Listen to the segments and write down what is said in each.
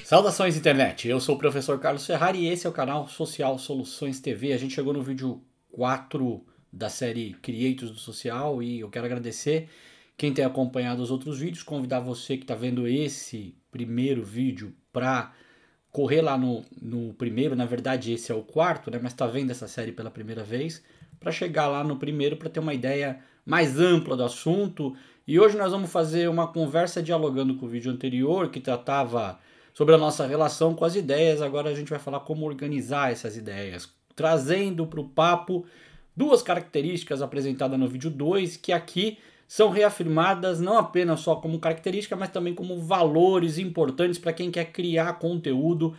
Saudações internet, eu sou o professor Carlos Ferrari e esse é o canal Social Soluções TV. A gente chegou no vídeo 4 da série Creators do Social e eu quero agradecer quem tem acompanhado os outros vídeos, convidar você que está vendo esse primeiro vídeo para correr lá no primeiro. Na verdade esse é o quarto, né? Mas está vendo essa série pela primeira vez, para chegar lá no primeiro para ter uma ideia mais ampla do assunto. E hoje nós vamos fazer uma conversa dialogando com o vídeo anterior que tratava sobre a nossa relação com as ideias. Agora a gente vai falar como organizar essas ideias, trazendo para o papo duas características apresentadas no vídeo 2, que aqui são reafirmadas não apenas só como característica, mas também como valores importantes para quem quer criar conteúdo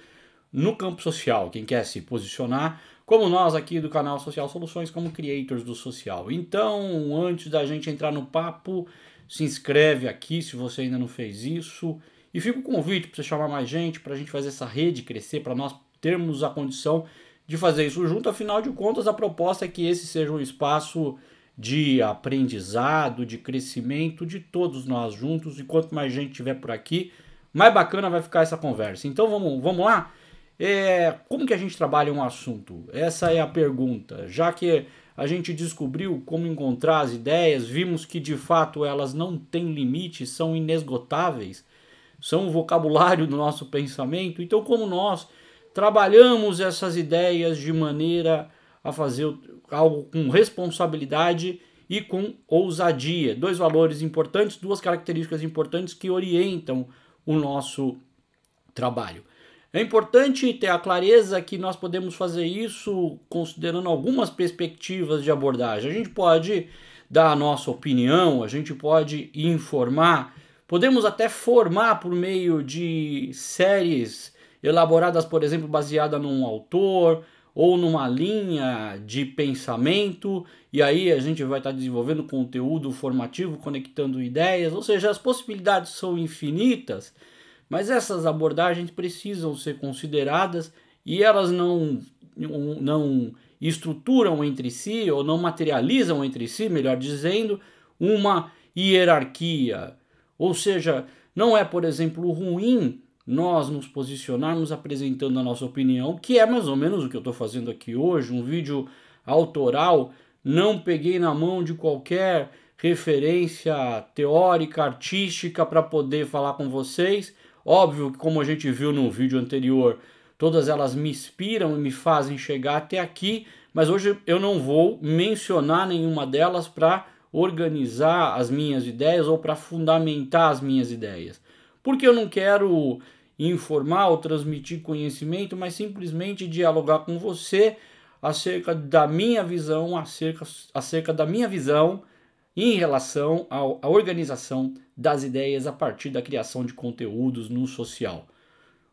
no campo social, quem quer se posicionar, como nós aqui do canal Social Soluções, como creators do social. Então, antes da gente entrar no papo, se inscreve aqui se você ainda não fez isso. E fica o convite para você chamar mais gente, para a gente fazer essa rede crescer, para nós termos a condição de fazer isso junto. Afinal de contas, a proposta é que esse seja um espaço de aprendizado, de crescimento de todos nós juntos. E quanto mais gente tiver por aqui, mais bacana vai ficar essa conversa. Então vamos lá? Como que a gente trabalha um assunto? Essa é a pergunta. Já que a gente descobriu como encontrar as ideias, vimos que de fato elas não têm limite, são inesgotáveis, são o vocabulário do nosso pensamento. Então, como nós trabalhamos essas ideias de maneira a fazer algo com responsabilidade e com ousadia? Dois valores importantes, duas características importantes que orientam o nosso trabalho. É importante ter a clareza que nós podemos fazer isso considerando algumas perspectivas de abordagem. A gente pode dar a nossa opinião, a gente pode informar, podemos até formar por meio de séries elaboradas, por exemplo, baseada num autor ou numa linha de pensamento, e aí a gente vai estar desenvolvendo conteúdo formativo, conectando ideias, ou seja, as possibilidades são infinitas, mas essas abordagens precisam ser consideradas e elas não estruturam entre si, ou não materializam entre si, melhor dizendo, uma hierarquia. Ou seja, não é, por exemplo, ruim nós nos posicionarmos apresentando a nossa opinião, que é mais ou menos o que eu estou fazendo aqui hoje, um vídeo autoral. Não peguei na mão de qualquer referência teórica, artística para poder falar com vocês. Óbvio que, como a gente viu no vídeo anterior, todas elas me inspiram e me fazem chegar até aqui, mas hoje eu não vou mencionar nenhuma delas para organizar as minhas ideias ou para fundamentar as minhas ideias. Porque eu não quero informar ou transmitir conhecimento, mas simplesmente dialogar com você acerca da minha visão, acerca da minha visão em relação à organização das ideias a partir da criação de conteúdos no social.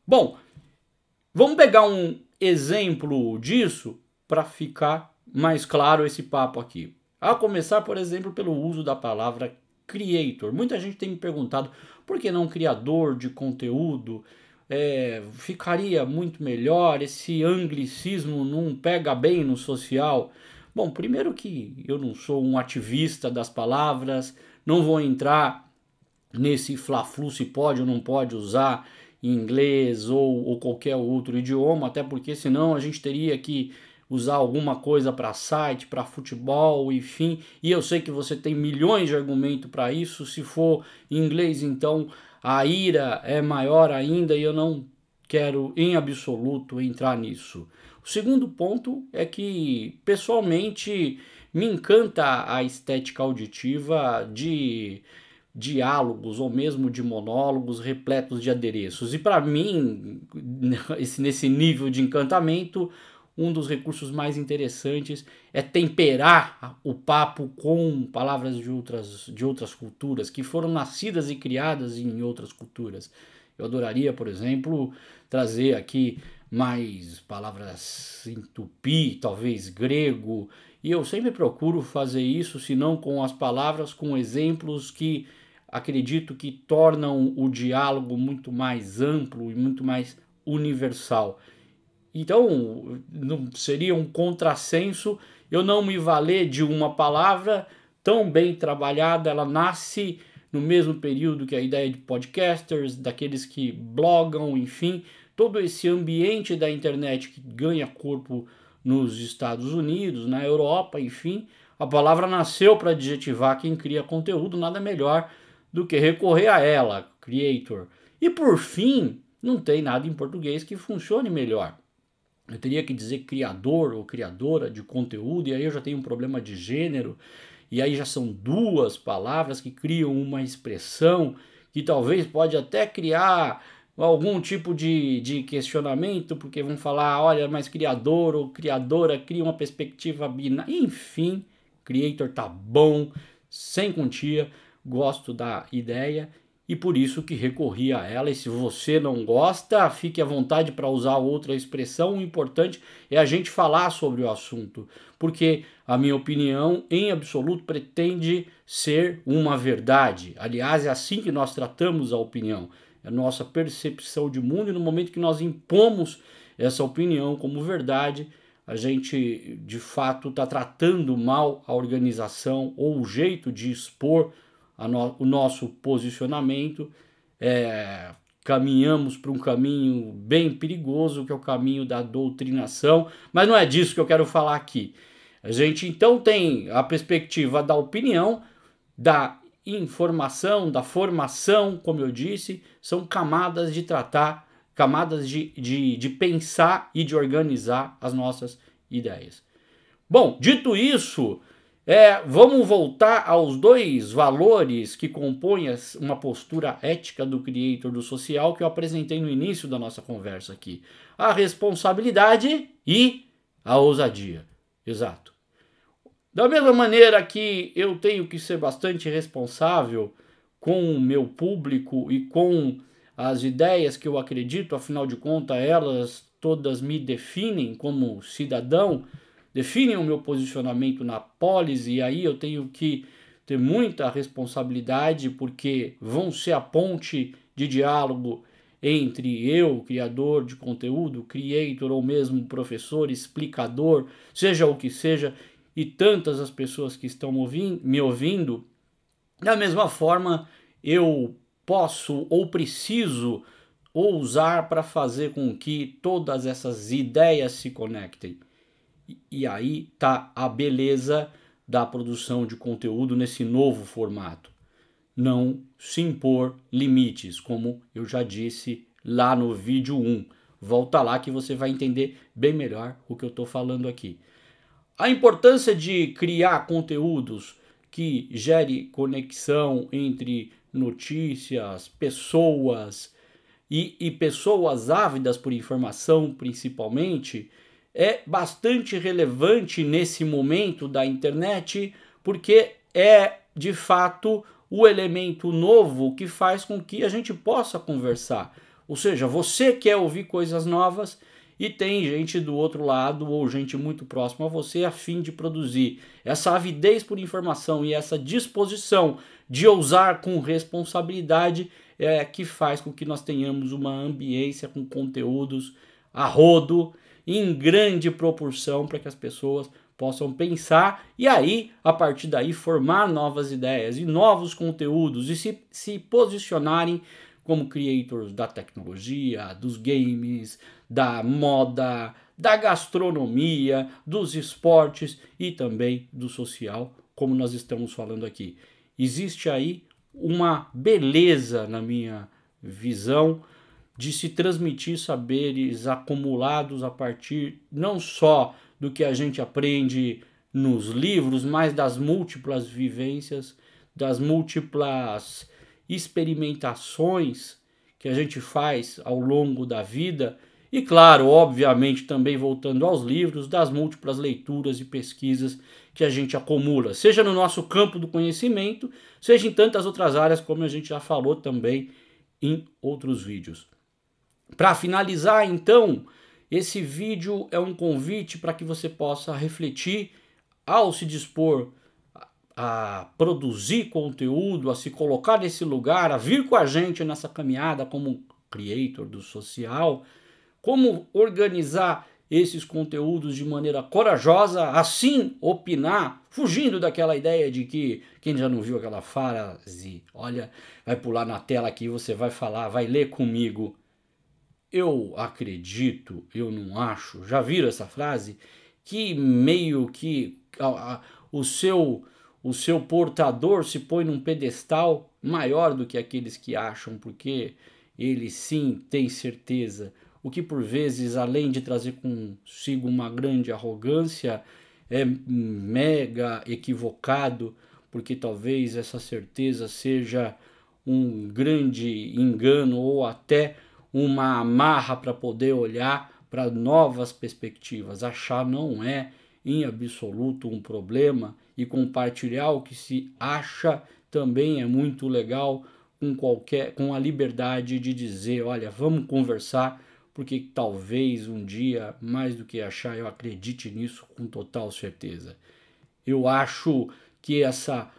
Bom, vamos pegar um exemplo disso para ficar mais claro esse papo aqui. A começar, por exemplo, pelo uso da palavra creator. Muita gente tem me perguntado por que não criador de conteúdo? Ficaria muito melhor, esse anglicismo não pega bem no social. Bom, primeiro que eu não sou um ativista das palavras, não vou entrar nesse fla-flu se pode ou não pode usar inglês ou qualquer outro idioma, até porque senão a gente teria que usar alguma coisa para site, para futebol, enfim, e eu sei que você tem milhões de argumentos para isso. Se for em inglês, então a ira é maior ainda e eu não quero em absoluto entrar nisso. O segundo ponto é que, pessoalmente, me encanta a estética auditiva de diálogos ou mesmo de monólogos repletos de adereços. E para mim, nesse nível de encantamento, um dos recursos mais interessantes é temperar o papo com palavras de outras culturas, que foram nascidas e criadas em outras culturas. Eu adoraria, por exemplo, trazer aqui mais palavras em tupi, talvez grego, e eu sempre procuro fazer isso, se não com as palavras, com exemplos que acredito que tornam o diálogo muito mais amplo e muito mais universal. Então, não seria um contrassenso eu não me valer de uma palavra tão bem trabalhada, ela nasce no mesmo período que a ideia de podcasters, daqueles que blogam, enfim, todo esse ambiente da internet que ganha corpo nos Estados Unidos, na Europa, enfim, a palavra nasceu para adjetivar quem cria conteúdo, nada melhor do que recorrer a ela, creator. E por fim, não tem nada em português que funcione melhor. Eu teria que dizer criador ou criadora de conteúdo, e aí eu já tenho um problema de gênero, e aí já são duas palavras que criam uma expressão que talvez pode até criar algum tipo de questionamento, porque vão falar, olha, mas criador ou criadora cria uma perspectiva binária, enfim, creator tá bom, sem quantia, gosto da ideia e por isso que recorri a ela. E se você não gosta, fique à vontade para usar outra expressão. O importante é a gente falar sobre o assunto, porque a minha opinião, em absoluto, pretende ser uma verdade. Aliás, é assim que nós tratamos a opinião, é a nossa percepção de mundo, e no momento que nós impomos essa opinião como verdade, a gente de fato está tratando mal a organização ou o jeito de expor o nosso posicionamento. Caminhamos para um caminho bem perigoso, que é o caminho da doutrinação, mas não é disso que eu quero falar aqui. A gente então tem a perspectiva da opinião, da informação, da formação, como eu disse, são camadas de tratar, camadas de pensar e de organizar as nossas ideias. Bom, dito isso, vamos voltar aos dois valores que compõem uma postura ética do creator do social que eu apresentei no início da nossa conversa aqui. A responsabilidade e a ousadia. Exato. Da mesma maneira que eu tenho que ser bastante responsável com o meu público e com as ideias que eu acredito, afinal de contas, elas todas me definem como cidadão, definem o meu posicionamento na polis, e aí eu tenho que ter muita responsabilidade, porque vão ser a ponte de diálogo entre eu, criador de conteúdo, creator, ou mesmo professor, explicador, seja o que seja, e tantas as pessoas que estão me ouvindo. Da mesma forma, eu posso ou preciso ousar para fazer com que todas essas ideias se conectem. E aí tá a beleza da produção de conteúdo nesse novo formato. Não se impor limites, como eu já disse lá no vídeo 1. Volta lá que você vai entender bem melhor o que eu estou falando aqui. A importância de criar conteúdos que gere conexão entre notícias, pessoas e pessoas ávidas por informação, principalmente, é bastante relevante nesse momento da internet, porque é, de fato, o elemento novo que faz com que a gente possa conversar. Ou seja, você quer ouvir coisas novas e tem gente do outro lado ou gente muito próxima a você a fim de produzir. Essa avidez por informação e essa disposição de ousar com responsabilidade é que faz com que nós tenhamos uma ambiência com conteúdos a rodo, em grande proporção, para que as pessoas possam pensar e aí, a partir daí, formar novas ideias e novos conteúdos e se posicionarem como creators da tecnologia, dos games, da moda, da gastronomia, dos esportes e também do social, como nós estamos falando aqui. Existe aí uma beleza, na minha visão, de se transmitir saberes acumulados a partir não só do que a gente aprende nos livros, mas das múltiplas vivências, das múltiplas experimentações que a gente faz ao longo da vida e, claro, obviamente também voltando aos livros, das múltiplas leituras e pesquisas que a gente acumula, seja no nosso campo do conhecimento, seja em tantas outras áreas, como a gente já falou também em outros vídeos. Para finalizar, então, esse vídeo é um convite para que você possa refletir ao se dispor a produzir conteúdo, a se colocar nesse lugar, a vir com a gente nessa caminhada como creator do social, como organizar esses conteúdos de maneira corajosa, assim opinar, fugindo daquela ideia de que quem já não viu aquela frase, olha, vai pular na tela aqui, você vai falar, vai ler comigo. Eu acredito, eu não acho, já viram essa frase? Que meio que o seu portador se põe num pedestal maior do que aqueles que acham, porque ele sim tem certeza. O que por vezes, além de trazer consigo uma grande arrogância, é mega equivocado, porque talvez essa certeza seja um grande engano ou até uma amarra para poder olhar para novas perspectivas. Achar não é em absoluto um problema, e compartilhar o que se acha também é muito legal, com a liberdade de dizer, olha, vamos conversar, porque talvez um dia, mais do que achar, eu acredite nisso com total certeza. Eu acho que essa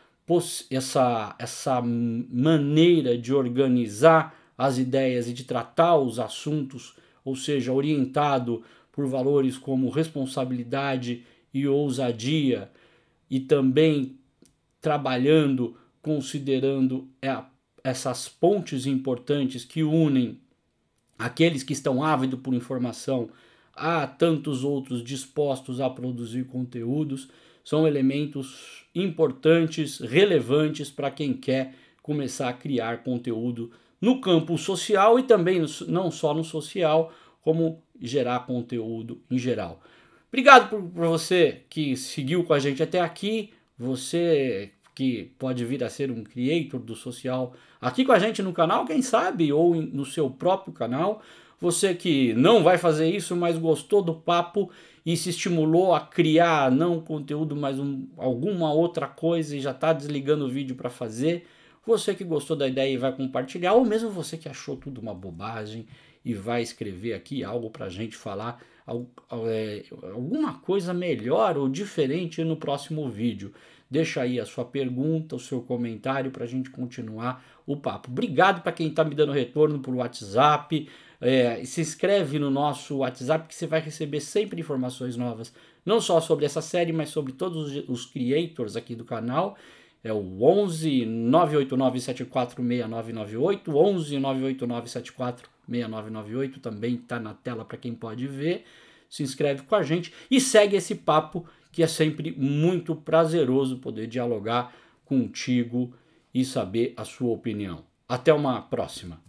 maneira de organizar as ideias e de tratar os assuntos, ou seja, orientado por valores como responsabilidade e ousadia, e também trabalhando, considerando essas pontes importantes que unem aqueles que estão ávidos por informação a tantos outros dispostos a produzir conteúdos, são elementos importantes, relevantes para quem quer começar a criar conteúdo no campo social e também não só no social, como gerar conteúdo em geral. Obrigado por você que seguiu com a gente até aqui, você que pode vir a ser um creator do social aqui com a gente no canal, quem sabe, ou no seu próprio canal. Você que não vai fazer isso, mas gostou do papo e se estimulou a criar não conteúdo, mas alguma outra coisa e já está desligando o vídeo para fazer. Você que gostou da ideia e vai compartilhar, ou mesmo você que achou tudo uma bobagem e vai escrever aqui algo para a gente falar, alguma coisa melhor ou diferente no próximo vídeo. Deixa aí a sua pergunta, o seu comentário para a gente continuar o papo. Obrigado para quem está me dando retorno por WhatsApp. Se inscreve no nosso WhatsApp que você vai receber sempre informações novas, não só sobre essa série, mas sobre todos os creators aqui do canal. É o 11 989 74 6998, 11 989 74 6998, também está na tela para quem pode ver. Se inscreve com a gente e segue esse papo, que é sempre muito prazeroso poder dialogar contigo e saber a sua opinião. Até uma próxima.